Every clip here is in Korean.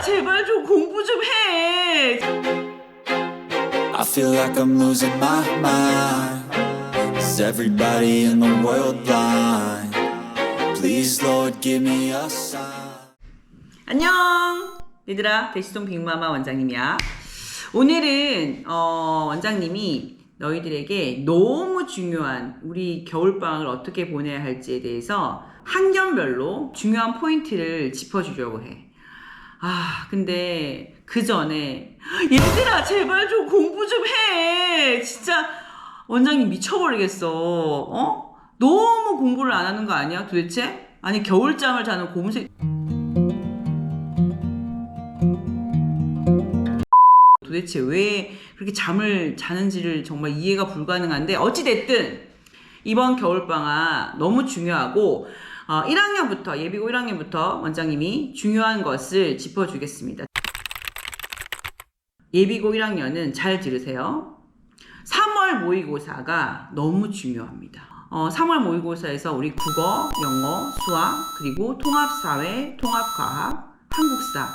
제발 좀 공부 좀 해. I feel like I'm losing my mind. Is everybody in the world blind? Please Lord give me a sign. 안녕 얘들아, 대시동 빅마마 원장님이야. 오늘은 원장님이 너희들에게 너무 중요한 우리 겨울방학을 어떻게 보내야 할지에 대해서 학년별로 중요한 포인트를 짚어주려고 해. 근데 그 전에 얘들아 제발 좀 공부 좀 해. 진짜 원장님 미쳐버리겠어. 너무 공부를 안 하는 거 아니야 도대체? 아니 겨울잠을 자는 고무생 도대체 왜 그렇게 잠을 자는지를 정말 이해가 불가능한데, 어찌됐든 이번 겨울방학 너무 중요하고 1학년부터 예비고 1학년부터 원장님이 중요한 것을 짚어주겠습니다. 예비고 1학년은 잘 들으세요. 3월 모의고사가 너무 중요합니다. 3월 모의고사에서 우리 국어, 영어, 수학, 그리고 통합사회, 통합과학, 한국사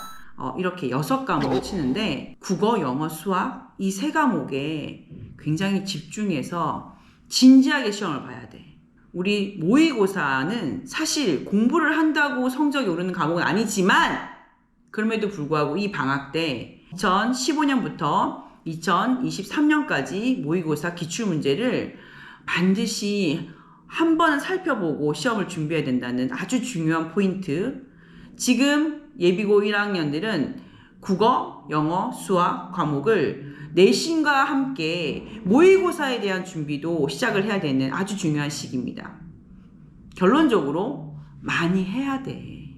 이렇게 6과목을 치는데, 국어, 영어, 수학 이 3과목에 굉장히 집중해서 진지하게 시험을 봐야 돼. 우리 모의고사는 사실 공부를 한다고 성적이 오르는 과목은 아니지만, 그럼에도 불구하고 이 방학 때 2015년부터 2023년까지 모의고사 기출문제를 반드시 한 번은 살펴보고 시험을 준비해야 된다는 아주 중요한 포인트. 지금 예비고 1학년들은 국어, 영어, 수학 과목을 내신과 함께 모의고사에 대한 준비도 시작을 해야 되는 아주 중요한 시기입니다. 결론적으로 많이 해야 돼.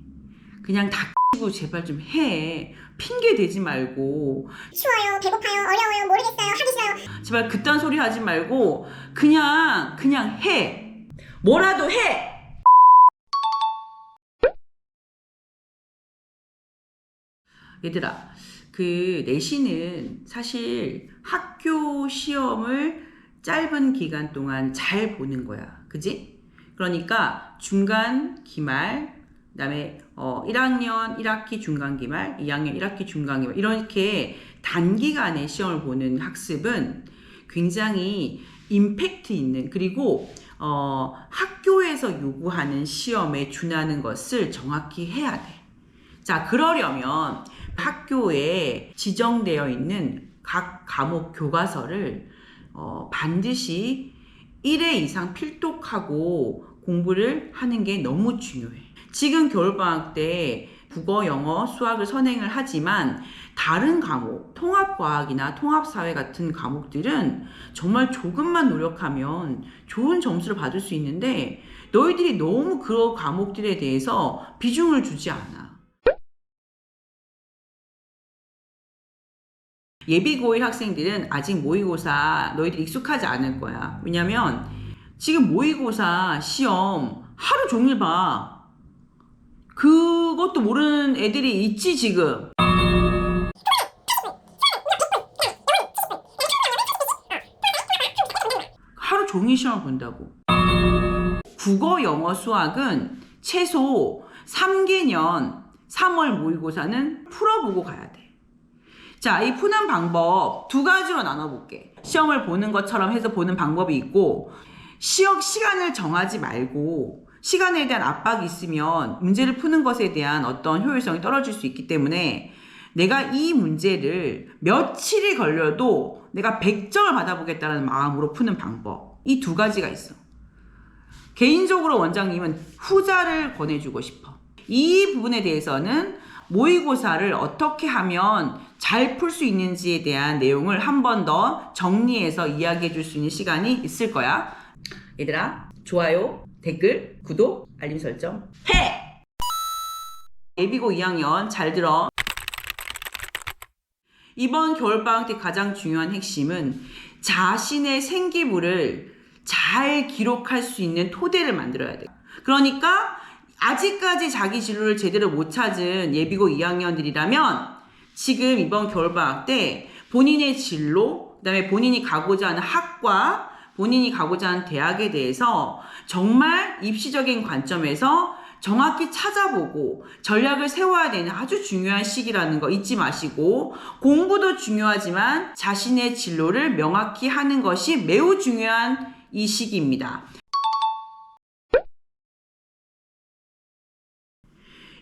그냥 닥치고 제발 좀 해. 핑계 대지 말고. 추워요, 배고파요, 어려워요, 모르겠어요, 하기 싫어요. 제발 그딴 소리 하지 말고 그냥 해. 뭐라도 해. 얘들아, 그 내신은 사실 학교 시험을 짧은 기간 동안 잘 보는 거야. 그지? 그러니까 중간 기말, 그 다음에 1학년 1학기 중간 기말, 2학년 1학기 중간 기말, 이렇게 단기간에 시험을 보는 학습은 굉장히 임팩트 있는, 그리고 학교에서 요구하는 시험에 준하는 것을 정확히 해야 돼. 자, 그러려면 학교에 지정되어 있는 각 과목 교과서를 반드시 1회 이상 필독하고 공부를 하는 게 너무 중요해. 지금 겨울방학 때 국어, 영어, 수학을 선행을 하지만 다른 과목, 통합과학이나 통합사회 같은 과목들은 정말 조금만 노력하면 좋은 점수를 받을 수 있는데, 너희들이 너무 그 과목들에 대해서 비중을 주지 않아. 예비고1 학생들은 아직 모의고사 너희들이 익숙하지 않을 거야. 왜냐면 지금 모의고사 시험 하루 종일 봐. 그것도 모르는 애들이 있지 지금. 하루 종일 시험을 본다고. 국어, 영어, 수학은 최소 3개년 3월 모의고사는 풀어보고 가야 돼. 자, 이 푸는 방법 2가지로 나눠볼게. 시험을 보는 것처럼 해서 보는 방법이 있고, 시간을 정하지 말고 시간에 대한 압박이 있으면 문제를 푸는 것에 대한 어떤 효율성이 떨어질 수 있기 때문에, 내가 이 문제를 며칠이 걸려도 내가 100점을 받아보겠다는 마음으로 푸는 방법, 이 2가지가 있어. 개인적으로 원장님은 후자를 권해주고 싶어. 이 부분에 대해서는 모의고사를 어떻게 하면 잘 풀 수 있는지에 대한 내용을 한 번 더 정리해서 이야기해 줄 수 있는 시간이 있을 거야. 얘들아, 좋아요, 댓글, 구독, 알림 설정 해! 예비고 2학년 잘 들어. 이번 겨울방학 때 가장 중요한 핵심은 자신의 생기부를 잘 기록할 수 있는 토대를 만들어야 돼. 그러니까 아직까지 자기 진로를 제대로 못 찾은 예비고 2학년들이라면 지금 이번 겨울방학 때 본인의 진로, 그 다음에 본인이 가고자 하는 학과, 본인이 가고자 하는 대학에 대해서 정말 입시적인 관점에서 정확히 찾아보고 전략을 세워야 되는 아주 중요한 시기라는 거 잊지 마시고, 공부도 중요하지만 자신의 진로를 명확히 하는 것이 매우 중요한 이 시기입니다.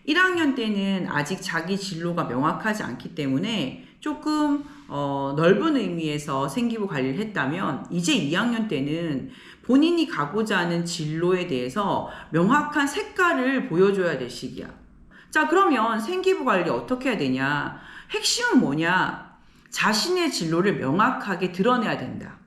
1학년 때는 아직 자기 진로가 명확하지 않기 때문에 조금 넓은 의미에서 생기부 관리를 했다면, 이제 2학년 때는 본인이 가고자 하는 진로에 대해서 명확한 색깔을 보여줘야 될 시기야. 자, 그러면 생기부 관리 어떻게 해야 되냐? 핵심은 뭐냐? 자신의 진로를 명확하게 드러내야 된다.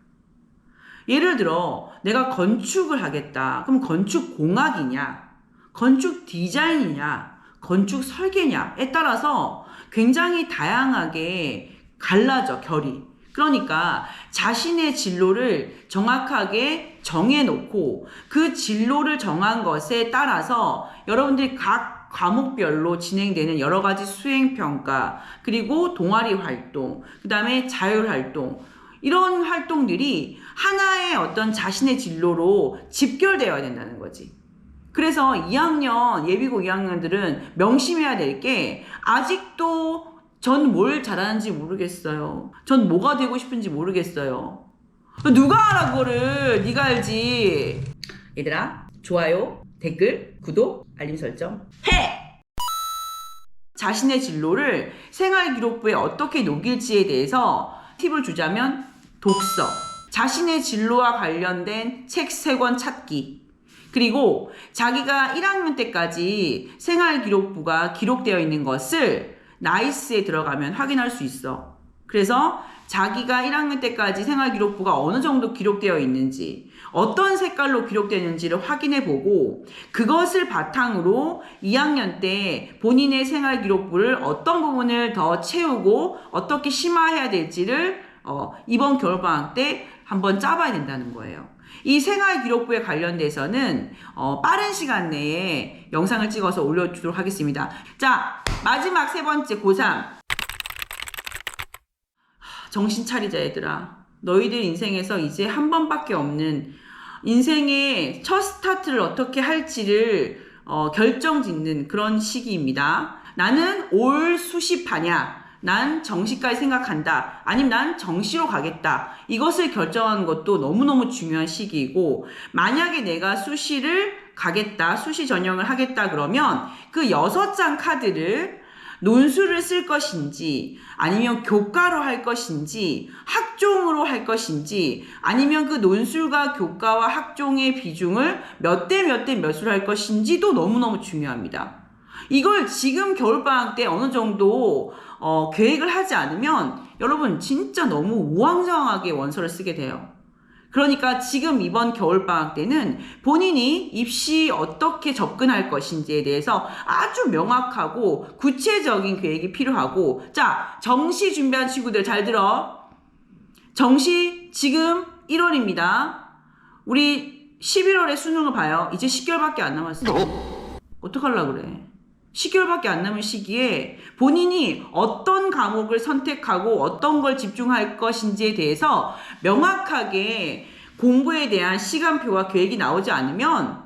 예를 들어 내가 건축을 하겠다. 그럼 건축 공학이냐? 건축 디자인이냐? 건축 설계냐에 따라서 굉장히 다양하게 갈라져, 결이. 그러니까 자신의 진로를 정확하게 정해놓고 그 진로를 정한 것에 따라서 여러분들이 각 과목별로 진행되는 여러 가지 수행평가, 그리고 동아리 활동, 그 다음에 자율활동, 이런 활동들이 하나의 어떤 자신의 진로로 집결되어야 된다는 거지. 그래서 2학년, 예비고 2학년들은 명심해야 될 게, 아직도 전 뭘 잘하는지 모르겠어요. 전 뭐가 되고 싶은지 모르겠어요. 누가 알아 그거를? 네가 알지. 얘들아, 좋아요, 댓글, 구독, 알림 설정 해! 자신의 진로를 생활기록부에 어떻게 녹일지에 대해서 팁을 주자면, 독서, 자신의 진로와 관련된 책 3권 찾기, 그리고 자기가 1학년 때까지 생활기록부가 기록되어 있는 것을 나이스에 들어가면 확인할 수 있어. 그래서 자기가 1학년 때까지 생활기록부가 어느 정도 기록되어 있는지, 어떤 색깔로 기록되는지를 확인해 보고, 그것을 바탕으로 2학년 때 본인의 생활기록부를 어떤 부분을 더 채우고 어떻게 심화해야 될지를 이번 겨울방학 때 한번 짜봐야 된다는 거예요. 이 생활기록부에 관련돼서는 빠른 시간 내에 영상을 찍어서 올려주도록 하겠습니다. 자, 마지막 3번째, 고3. 정신 차리자 얘들아. 너희들 인생에서 이제 한 번밖에 없는, 인생의 첫 스타트를 어떻게 할지를 결정짓는 그런 시기입니다. 나는 올 수시파냐, 난 정시까지 생각한다, 아니면 난 정시로 가겠다, 이것을 결정하는 것도 너무너무 중요한 시기이고, 만약에 내가 수시를 가겠다, 수시 전형을 하겠다 그러면 그 6장 카드를 논술을 쓸 것인지, 아니면 교과로 할 것인지, 학종으로 할 것인지, 아니면 그 논술과 교과와 학종의 비중을 몇 대 몇으로 할 것인지도 너무너무 중요합니다. 이걸 지금 겨울방학 때 어느 정도 계획을 하지 않으면 여러분 진짜 너무 우왕좌왕하게 원서를 쓰게 돼요. 그러니까 지금 이번 겨울방학 때는 본인이 입시 어떻게 접근할 것인지에 대해서 아주 명확하고 구체적인 계획이 필요하고, 자, 정시 준비한 친구들 잘 들어. 정시 지금 1월입니다. 우리 11월에 수능을 봐요. 이제 10개월밖에 안 남았어. 어떡하려고 그래. 10개월밖에 안 남은 시기에 본인이 어떤 과목을 선택하고 어떤 걸 집중할 것인지에 대해서 명확하게 공부에 대한 시간표와 계획이 나오지 않으면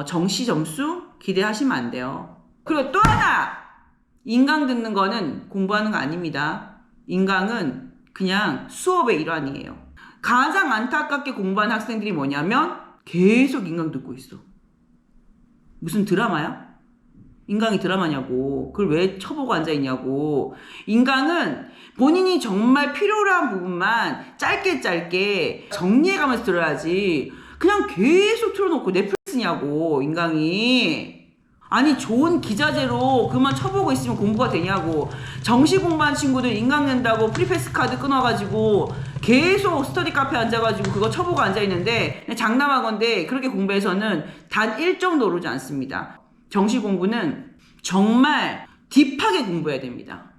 정시 점수 기대하시면 안 돼요. 그리고 또 하나! 인강 듣는 거는 공부하는 거 아닙니다. 인강은 그냥 수업의 일환이에요. 가장 안타깝게 공부한 학생들이 뭐냐면 계속 인강 듣고 있어. 무슨 드라마야? 인강이 드라마냐고. 그걸 왜 쳐보고 앉아있냐고. 인강은 본인이 정말 필요로 한 부분만 짧게 정리해가면서 들어야지, 그냥 계속 틀어놓고 넷플릭스냐고 인강이. 아니, 좋은 기자재로 그만 쳐보고 있으면 공부가 되냐고. 정시 공부한 친구들 인강 낸다고 프리패스 카드 끊어가지고 계속 스터디 카페 앉아가지고 그거 쳐보고 앉아있는데, 장담하건대 그렇게 공부해서는 단 1점도 오르지 않습니다. 정시 공부는 정말 딥하게 공부해야 됩니다.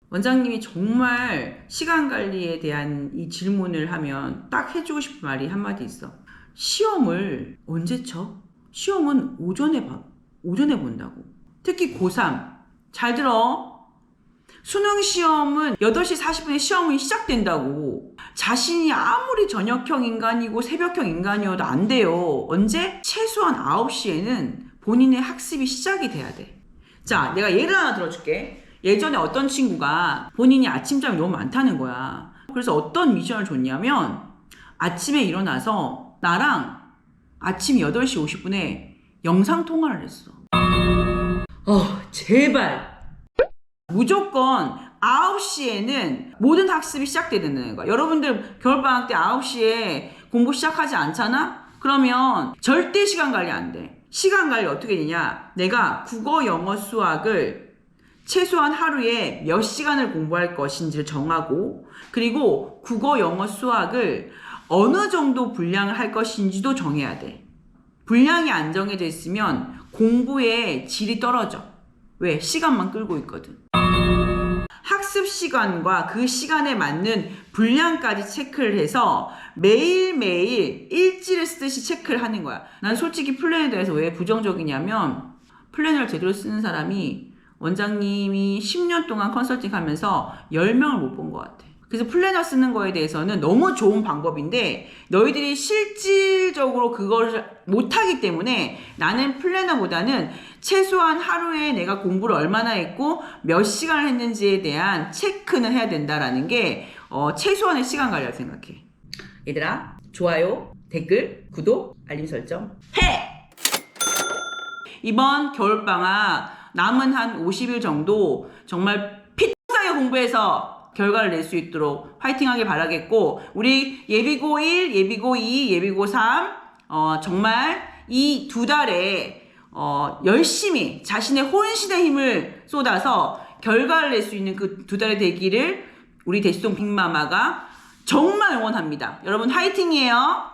원장님이 정말 시간 관리에 대한 이 질문을 하면 딱 해주고 싶은 말이 한마디 있어. 시험을 언제 쳐? 시험은 오전에 본다고. 특히 고3. 잘 들어. 수능 시험은 8시 40분에 시험이 시작된다고. 자신이 아무리 저녁형 인간이고 새벽형 인간이어도 안 돼요. 언제? 최소한 9시에는 본인의 학습이 시작이 돼야 돼. 자, 내가 예를 하나 들어줄게. 예전에 어떤 친구가 본인이 아침잠이 너무 많다는 거야. 그래서 어떤 미션을 줬냐면 아침에 일어나서 나랑 아침 8시 50분에 영상통화를 했어. 제발. 무조건 9시에는 모든 학습이 시작돼야 된다는 거야. 여러분들 겨울방학 때 9시에 공부 시작하지 않잖아? 그러면 절대 시간 관리 안 돼. 시간 관리 어떻게 되냐? 내가 국어, 영어, 수학을 최소한 하루에 몇 시간을 공부할 것인지를 정하고, 그리고 국어, 영어, 수학을 어느 정도 분량을 할 것인지도 정해야 돼. 분량이 안 정해져 있으면 공부의 질이 떨어져. 왜? 시간만 끌고 있거든. 학습 시간과 그 시간에 맞는 분량까지 체크를 해서 매일매일 일지를 쓰듯이 체크를 하는 거야. 난 솔직히 플래너에 대해서 왜 부정적이냐면, 플래너를 제대로 쓰는 사람이 원장님이 10년 동안 컨설팅 하면서 10명을 못 본 것 같아. 그래서 플래너 쓰는 거에 대해서는 너무 좋은 방법인데 너희들이 실질적으로 그걸 못하기 때문에 나는 플래너보다는 최소한 하루에 내가 공부를 얼마나 했고 몇 시간을 했는지에 대한 체크는 해야 된다라는 게 최소한의 시간 관리라고 생각해. 얘들아, 좋아요, 댓글, 구독, 알림 설정 해! 이번 겨울방학 남은 한 50일 정도 정말 피타게 공부해서 결과를 낼 수 있도록 화이팅하길 바라겠고, 우리 예비고 1, 예비고 2, 예비고 3 정말 이 2달에 열심히 자신의 혼신의 힘을 쏟아서 결과를 낼 수 있는 그 2달이 되기를 우리 대시동 빅마마가 정말 응원합니다. 여러분 화이팅이에요.